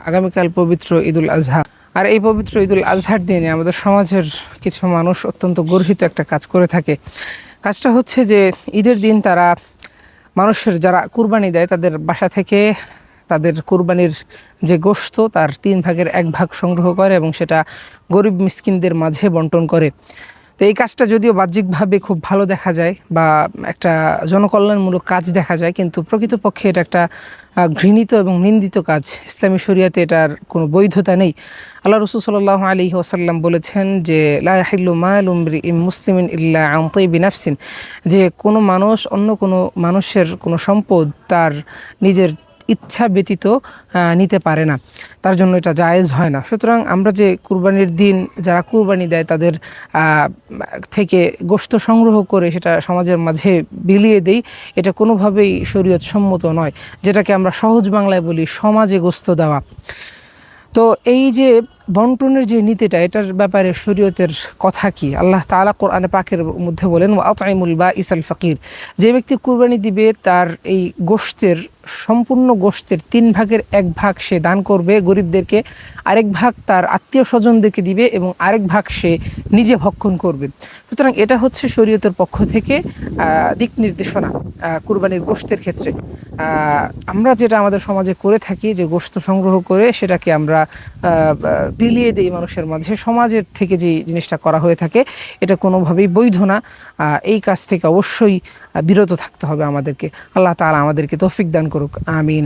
আগামীকাল পবিত্র ঈদুল আজহা। আর এই পবিত্র ঈদুল আজহার দিনে আমাদের সমাজের কিছু মানুষ অত্যন্ত গর্হিত একটা কাজ করে থাকে। কাজটা হচ্ছে যে ঈদের দিন তারা মানুষের যারা কুরবানি দেয় তাদের বাসা থেকে তাদের কুরবানির যে গোশত তার 3 ভাগের 1 ভাগ সংগ্রহ করে এবং সেটা গরিব মিসকিনদের মাঝে বন্টন করে। তো এই কাজটা যদিও বাহ্যিকভাবে খুব ভালো দেখা যায় বা একটা জনকল্যাণমূলক কাজ দেখা যায়, কিন্তু প্রকৃতপক্ষে এটা একটা ঘৃণিত এবং নিন্দিত কাজ। ইসলামী শরিয়াতে এটার কোনো বৈধতা নেই। আল্লাহ রাসূল সাল্লাল্লাহু আলাইহি ওয়াসাল্লাম বলেছেন যে লা ইয়াহিল্লু মালু ইমরিইন মুসলিমিন ইল্লা আন তাইয়্যিবি নাফসিন, যে কোনো মানুষ অন্য কোনো মানুষের কোনো সম্পদ তার নিজের ইচ্ছা ব্যতীত নিতে পারে না, তার জন্য এটা জায়েজ হয় না। সুতরাং আমরা যে কুরবানির দিন যারা কুরবানি দেয় তাদের থেকে গোশত সংগ্রহ করে সেটা সমাজের মাঝে বিলিয়ে দেই, এটা কোনোভাবেই শরীয়ত সম্মত নয়, যেটাকে আমরা সহজ বাংলায় বলি সমাজে গোশত দেওয়া। তো এই যে বন্টনের যে নীতিটা, এটার ব্যাপারে শরীয়তের কথা কি? আল্লাহ তাআলা কোরআনে পাকের মধ্যে বলেন ওয়া আতঈমুল বাঈসাল ফাকির, যে ব্যক্তি কুরবানি দিবে তার এই গোশতের সম্পূর্ণ গোশতের 3 ভাগের 1 ভাগ সে দান করবে গরিবদেরকে, আরেক ভাগ তার আত্মীয় স্বজনদেরকে দিবে এবং আরেক ভাগ সে নিজে ভক্ষণ করবে। সুতরাং এটা হচ্ছে শরীয়তের পক্ষ থেকে দিক নির্দেশনা কুরবানির গোশতের ক্ষেত্রে। আমরা যেটা আমাদের সমাজে করে থাকি যে গোশত সংগ্রহ করে সেটাকে আমরা বিলিয়ে দেই মানুষের মাঝে, সমাজের থেকে যে জিনিসটা করা হয়ে থাকে এটা কোনোভাবেই বৈধ না। এই কাজ থেকে অবশ্যই বিরত থাকতে হবে আমাদেরকে। আল্লাহ তাআলা আমাদেরকে তৌফিক দান করুক, আমিন।